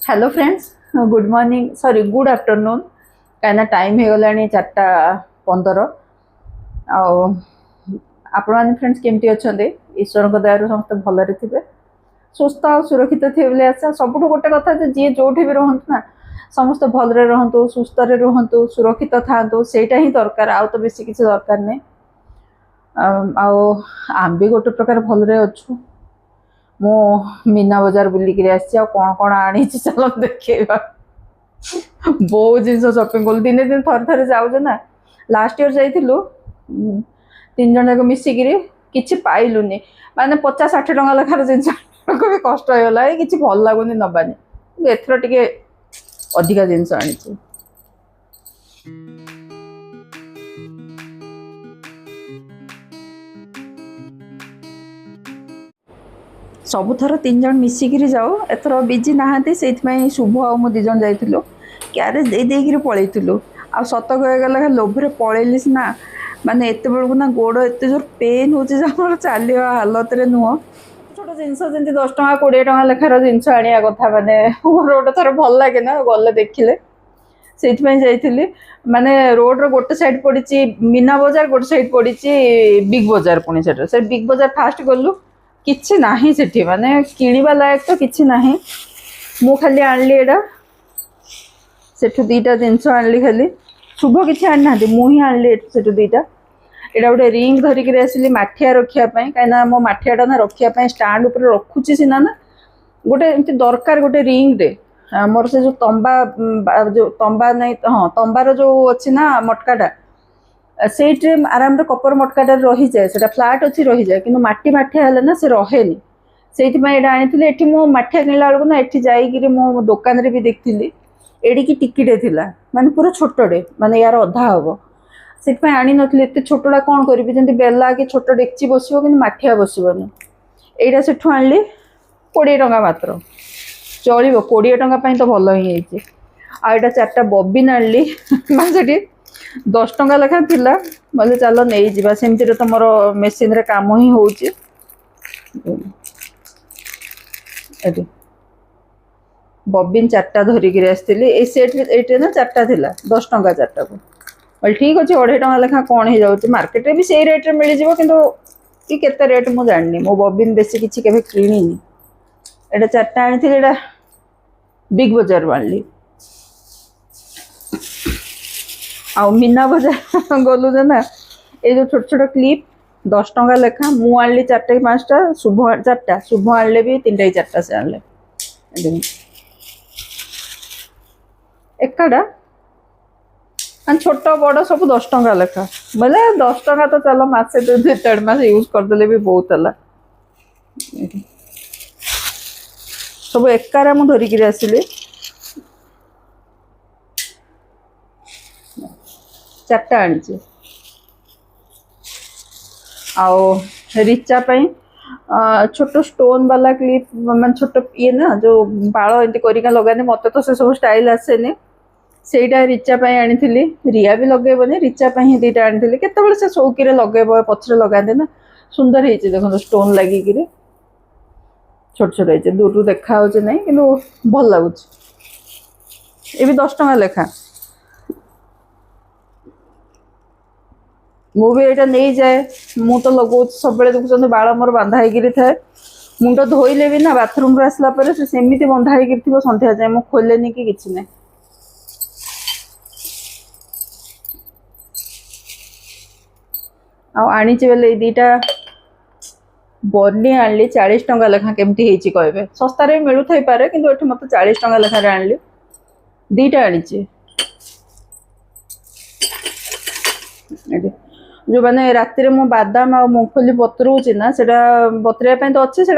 Hello friends, good morning sorry good afternoon कहीं time हो गला 4:15 आपण फ्रेंड्स केमती अच्छा ईश्वर दयार समस्त भलरे थे सुस्थ और सुरक्षित थे बोले आशा सबुठ गोटे कथा जी जो भी रुहतु ना समस्त भलरे रुहतु सुस्थ रुहतु सुरक्षित था सेटा ही दरकार आउ तो बेसी किसी दरकार नहीं। आम भी गोटे प्रकार भलरे अच्छु मो मीना बजार बुलिक आसी कौन कौन आनी चल देखा बहुत जिन शॉपिंग कलु दिन दिन थर थर जाऊे ना लास्ट ईयर जाइलु 3 जन जाक मिसिकी किसी पाइलुनि माने 50-60 टका लेखार जिन भी कष्ट होगा कि भल लगुनि नबानी एथर टे अधिका जिनस आनी सबुथर 3 जन मिसिकी जाओ एथर बिजी नहांती से शुभ आ मु 2 जन जाइलु क्यारेज देकर पलैलु आ सत कहगला लोभरे पलैली सीना माने एत बेलू ना गोड़ एत जोर पेन हो चल हालत नुह छोट जिनस जमी 10 टका 20 टका लेखार जिनस आने कथा माने गोटे थर भल लगे ना गले देखिले से माने रोड गोटे साइड पड़ी मीना बजार गोटे साइड पड़ी बिग बजार पुणी से बिग बजार फास्ट गलु किछि नाही सेठी माने किणवा लायक तो किछि नाही मु खाली आणली एडा सेठु 2टा जिनस आणली खाली शुभ किछि आनी ना मु ही आणली सेठु 2टा एडा गोटे रिंग धरिक आसली माठिया रखापी कहीं मो माठियाटा ना रखापी स्टाण्ड उपर रखुची सीना ना गोटे एमती दरकार गोटे रिंग रे मोर से जो तंबा नहीं हाँ तंबार जो अच्छी ना मटकाटा से आराम कपर मटकाटा रही जाए से फ्लाट अच्छी रही जाए कि माटी माठिया है ना से रहे से आनी ये मो माठिया किणला बेलू ना ये जाकि मो दुकान भी देखी एडिकी टिकिटे थिला माने पूरा छोटे माने यार अधा हम से आनी नी एत छोटा कौन करी जमी बेला कि छोट डेक्ची बस कि माठिया बसबनी यहाँ से आनली 20 टका मात्र चलो 20 टका तो भल ही आईटा 4टा बबिन आनली से 10 टका लेखा थिला बोले चल नहीं जावा सेमती तो मोर मेसीन रे काम ही हो बबिन 4टा धरिक आसती सेट ये ना 4टा थिला 10 टका 4टा को बोले ठीक अच्छे 2.5 टका लेखा कौन हो जाऊँ मार्केट में भी से रेट मिल जाव कि केते रेट मु जानी मो बबिन बेसी किसी केवे किनी एटा 4टा आनी एटा बिग बजार आनली आ मीना बजार गलु ना ये जो छोट छोट क्लिप 10 टका लेखा मु आनली 4टा कि 5टा शुभ 4टा शुभ आनले भी 3टा 4टा से आनले एकाटा छोट बड़ सब 10 टका लेखा बोले 10 टका तो चलो मसे 2-3 मास यूज करदे भी बहुत है सब एकार मु धरिक आसली 4टा आनी आओ रिचा छोट स्टोन वाला क्लिप मान छोट ये ना जो बाल एमती कर लगाने मत तो से सब स्टाइल आसेनि सेटा रिचा आनी रिया भी लगेबनी रिचा ही 2टा आनी केत से शौकी लगेब पछरे लगाते ना सुंदर है देखो स्टोन लगिक छोट छोट है दूर देखा ना कि भल लगुच ये भी 10 टका लेखा मु भी यहाँ नहीं जाए मु तो लगो सब देखुं बाल मोर बांधा होकर थाए मुंड धोइले भी ना बाथरूम आसला से सेमती बंधा होकर सन्ध्या जाए मु खोलेनि कि किछि नहीं आनी बोले 2टा बर्नी आनली 40 टका लेखा केमती होती कहे सस्तार भी मिलू थी पारे कि मत 40 टका लेखार आनली 2टा आनी जो मैंने रात मो बादाम आ मूंगफली बतरऊँच ना से बतरवा तो अच्छे से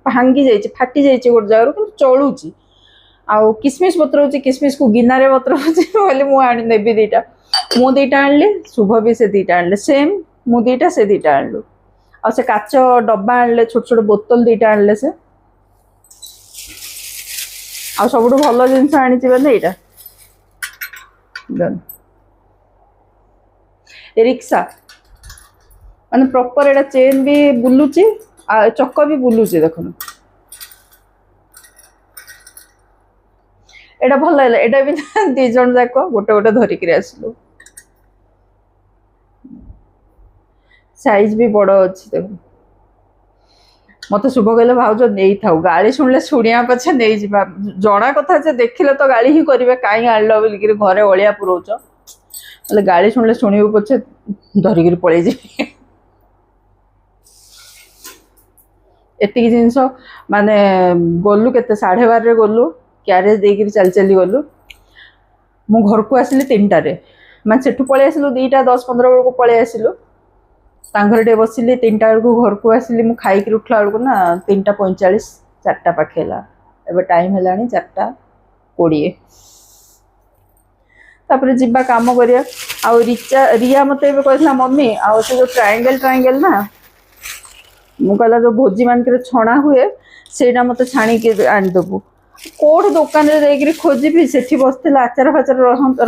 भांगी जाइए फाटी जाइए गोटे जगह कि चलुची आउ किसमिश बतरऊँच किसमिश को गिनारे बतरऊँच बोले मुझे नेबी 2टा मु 2टा आनली शुभ भी से 2टा आनले सेम मु 2टा से 2टा आनलु आ से काच डब्बा आनले छोट छोट बोतल 2टा आनले से आ सब भल जिनस आनी यहाँ रिक्शा माने प्रॉपर एटा चेन भी बुलुची आ चक्क भी बुलुची देखो एटा भल लागला एटा भी दी जन जाक गोटे गोटे धरिकी आसलु साइज भी बड़ अच्छी देखो मत शुभ कहले भाज नहीं था गाड़ी शुणिले शुणिया पछे नहीं जा जना कथा जे देखिले तो गाड़ी ही करेंगे कहीं आल बोलिक घरे अलिया पुरोच बोले गाड़ी शुणिले शुणु पछे धरिकी पलि जी एतिक जिनस माने गलु के 12:30 गलु क्यारेज देकर चली चली गलु मु घर को आसिली 3टारे मैं सेठू पलि आसिलु 2:10-15 बेलू पलि आसिलु तांघर टे बसिली 3टा बेलू घर को आसिली मु खाई उठला बेलू ना 3:45 4टा पाखेला एबे टाइम हेलानी 4:20 तापर जिबा काम करिया आ रिया मते कहला मम्मी आ से जो ट्रायंगल ना मु कहला जो भोजी मान के छणा हुए सेटा मत छाणी के आनदेबू कोठ दुकान रे खोजी सेठी बसला आचार फाचार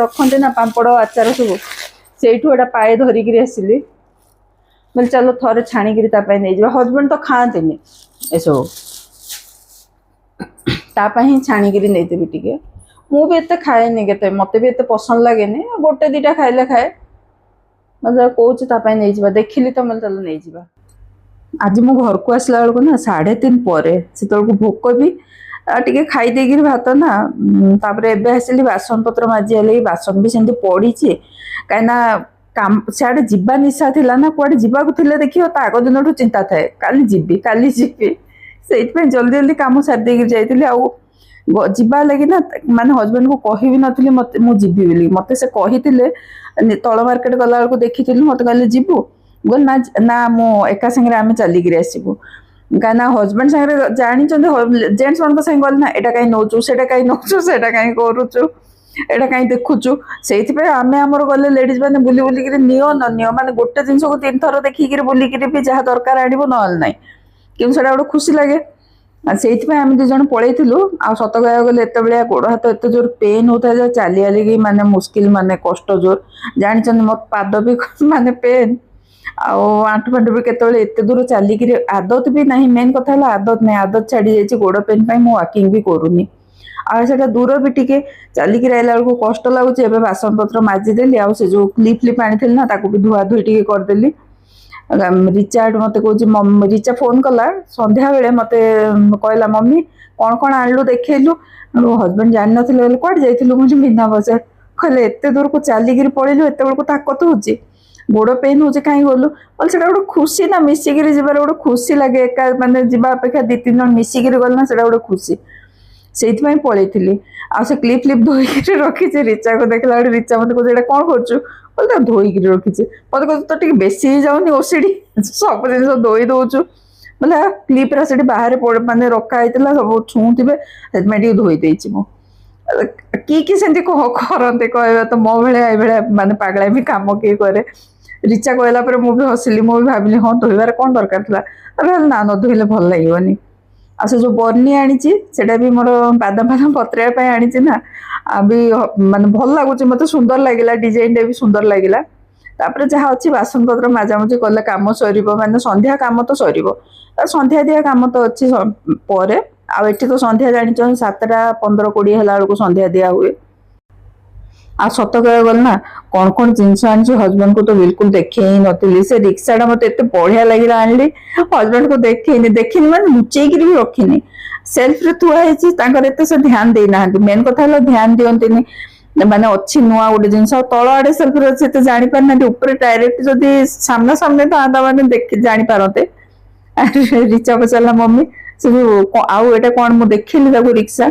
रखते ना पापड़ आचार सब से पाए धरिकी आसिली बोले चलो थोड़े छाणिकी नहीं जा हजबैंड तो खाते एसबू तापाई छाणिकी नहीं देवी टे मुझे एत खाएनि के मत भी एत पसंद लगे गोटे 2टा खाइले खाए मतलब कौन नहीं जा देखिली तो मतलब चलो नहीं जा आज मो घर को आसला बेलू ना 3:30 पर से भोक भी टे खाई देकर भात ना तापर एबे आसिली बासन पत्र माजी लगे बासन भी सेमती पड़ी कहीं काम सियाड़े जीवा निशा थिला ना कुआडे जीवाक थिले देखियो ता आगो दिन चिंता थाए काली जीवी से जल्दी जल्दी काम सारी देकर जाइली आउ जीवा लगी ना माने हजबैंड को कही भी नथिली मते मु जीवी बोली मते से कही तल मार्केट गला बेलू देखी मत कहले जीवु बोल ना ना मु एका संगे आम चलिकी आसबू कहीं हजबैंड सागर जानी जेन्ट्स मान संगे गल ना एटा कहीं नौचु से कहीं नौचु से कहीं करुचु एटा कहीं देखुचु से आम आमर गले लेडीज मैंने बुली बुलिक नियो न नियो माने गोटे जिनस को 3 थर देखिक बुलिक भी जहाँ दरकार आनबो नल ना कि गोटे खुशी लगे से आम 2 जन पलू आ सत कह गले एत गोड़ हाथ एत जोर पेन होता है चली आलिकी माने मुस्किल माने कष्ट जोर जानी मत पाद भी माने पेन आंठू फांठू भी केतले एत दूर चलिक आदत भी नहीं मेन कथा है आदत नहीं आदत छाड़ी जाइए गोड़ पेन मुझे वाकिंग भी करूनी आटा दूर भी टे चलिक आइला बेलू कष्ट लगुच ए बासन पत्र माजिदेली आ से जो क्लिप फ्लिप आनी ना ताकू भी धुआ धुई टे करदेली रिचा मत कह रिचा फोन कला संध्या बेले मत कहला मम्मी कौन कौन आणलु देखलु हजबैंड जान ना कौट जाइलु मुझे मीना बजार कहले एत दूर को चलिक पलू एत बेलू ताकत हो गोड़ पेन हो कहीं गलु बोल से गोटे खुशी ना मिसिक जबार गोटे खुशी लगे एका माने जीवा अपेक्षा 2-3 जन मिसिक गलना से गोटे खुशी से पलैली आ से क्लिप फ्लिप धोईक रखी रिचा को देखला रिचा मत कहे कौन कर बोलते धोईक रखी मत कह तो टे बेसी ही जाऊनी ओसीडी सब जिन धोई दौचु बोले क्लिप रा बाहर माने रखाई सब छुँथे धोई देची मु कि सेमती करते कह तो मो भाया माने पागला भी कम किए करे रिचा कहला मुझे हसिली मुझे भाविली हाँ धोबार कौन दरकार था ना न धोले भल लगनी आ से जो बर्नी आनी भी मोर बादाम बादाम पत्रिया आनी ना भी माने भल लगुच मत सुंदर लगे डिजाइन भी सुंदर लगे तापर जहाँ अच्छी बासन पत्र मजामजी कले कम सर माने संध्या कम तो सर संध्या दिया कम तो अच्छी पर आठी तो संध्या जानी 7:15-20 है बेलू संध्या दिया हुए आ सत कह गल ना कौन कौन जिनस आनी हजबैंड को तो बिल्कुल देखे ही नी से रिक्साटा मत एत बढ़िया लगे आनली हजबैंड को देखनी मैंने लुचेक भी रखिनी सेल्फ रे थुआई से ध्यान देना मेन कथा है ध्यान दिंती माने अच्छी नुआ गोटे जिन तल आड़े सेल्फ रे जानी पार ना ऊपर डायरेक्ट जदि सामना सामने था मैंने देख जानी पारते रिचा पचारा मम्मी से जो आउ एटा कौन मुझे देखिली रिक्सा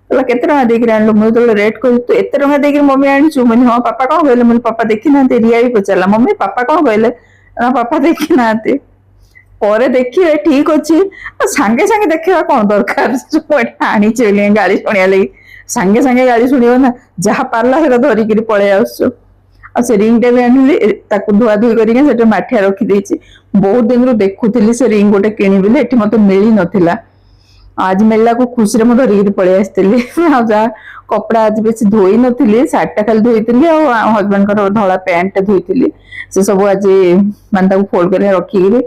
केते टका देकर आनलो मुझे रेट कह तू एत टका देकर मम्मी आनीचु मैंने हाँ पापा कौन कहले मुझे पापा देखी ना रिया भी पचारा मम्मी पापा कौन कहले ना पापा देखी ना पर देखिए ठीक अच्छे सांगे सांगे देखा कौन दरकार आनी गाड़ी शुणा लगी सांगे सांगे गाड़ी शुणव ना जहाँ पार्ला से धरिकी पलि आसु आ से रिंगटा भी आनिली धुआ धुई करके माठिया रखी बहुत दिन देखुली से रिंग गोटे किणी एटी मत मिली नथिला आज मिलला को खुशी में धरिकी पलि आसती जहाँ कपड़ा आज बेस धोई नी सार्टा खाली धोई हजबैंड धला पैंट धोई से सब आज मान फोल्ड कर रखिकी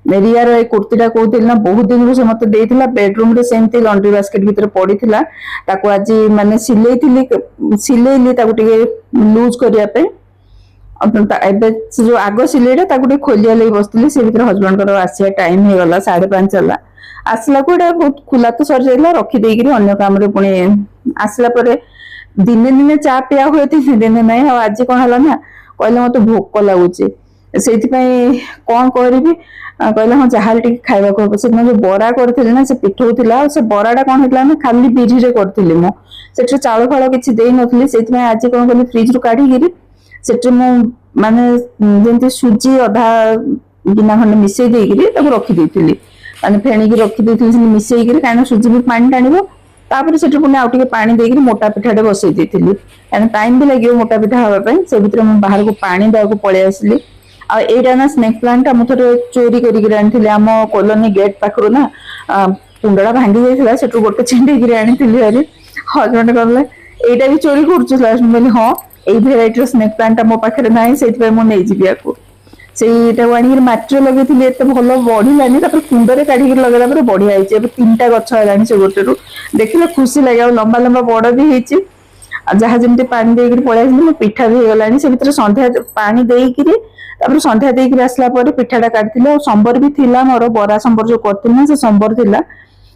रियार ए कुर्तीटा कहूली ना बहुत दिन से मत देइथिला बेडरूम रे सेमती लॉन्ड्री बास्केट भीतर पड़ीथिला ताको आज माने सिलेइली ताको टिके लूज करिया पे एबे जो आग सिलेटा ताको टिके खोलिया लई बसथिली से भीतर हस्बैंड कर आसिया टाइम हे गला 5:30 चला आसला को एटा बहुत खुला तो सर जाइला रखी देइकरी अन्य काम रे पुणी आसला परे दिने दिने चा पिया हुए दिने नहीं आज कौन है ना कहले मत भोक लगुच से कौन करी कहले हाँ जहाँ टे खावा से जो बरा करी ना से पिठौला से बराटा कौन होता ना खाली बिरी रे करी से चाउल फाड़ किसी दे नी से आज कौन कली फ्रिज रू काढ़ी से माने जमी सुजी अधा गिना खंडे मिसई देकर रखीदी माने फेणिकी रखीदी मिसईकि कहीं सुजी भी पानी टाणव तापर से पुणी आउ पानी देकर मोटा पिठाटे बसई देती टाइम भी लगे मोटा पिठा हाँपाई से भीतर मुझे बाहर को पानी देवा पलि आसली आईटा ना स्नेक प्लांट मुझे चोरी करी आम कॉलोनी गेट पाखर ना कुंडा भांगी जाता से गोटे छिंडी आनी हारी हजबैंड कहले यहीटा भी चोरी कर हाँ यही भेराइटर स्नेक प्लांट मो पाखे ना से मुझे ସେଇଟାକୁ ଆଣିକି ମାଟିରେ ଲଗେଇଥିଲି ଏତେ ଭଲ ବଢିଲାନି ତାପରେ କୁଣ୍ଡରେ କାଢିକି ଲଗେଇଲା ପରେ ବଢିଆ ହେଇଛି ଏବେ 3ଟା ଗଛ ହେଲାଣି ସେ ଗୋଟେରୁ ଦେଖିଲେ ଖୁସି ଲାଗେ ଆଉ ଲମ୍ବା ଲମ୍ବା ବଡ ବି ହେଇଛି ଆଉ ଯାହା ଯେମିତି ପାଣି ଦେଇକିରି ପଳେଇ ଆସିଲି ମୋ ପିଠା ବି ହେଇଗଲାଣି ସେ ଭିତରେ ସନ୍ଧ୍ୟା ପାଣି ଦେଇକିରି ତାପରେ ସନ୍ଧ୍ୟା ଦେଇକିରି ଆସିଲା ପରେ ପିଠାଟା କାଢିଥିଲି ଆଉ ସମ୍ବର ବି ଥିଲା ମୋର ବରା ସମ୍ବର ଯୋଉ କରିଥିଲି ନା ସେ ସମ୍ବର ଥିଲା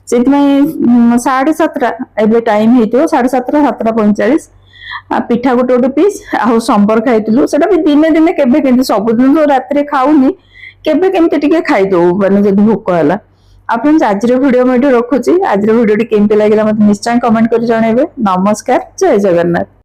ସେଇଥିପାଇଁ 7:30 ଏବେ ଟାଇମ ହେଇଥିବ 7:30 7:45 पिठा गोटे गोटे पीस आउ संबर खाइलु से दिने दिने केवे सबुदिन तो राति खाऊनी केवे केमती खाई दो मैंने जब भोक है आप आज वीडियो मुझे रखुची आज वीडियो केमती लगे मत निश्चय कमेंट कर जनइबे नमस्कार जय जगन्नाथ।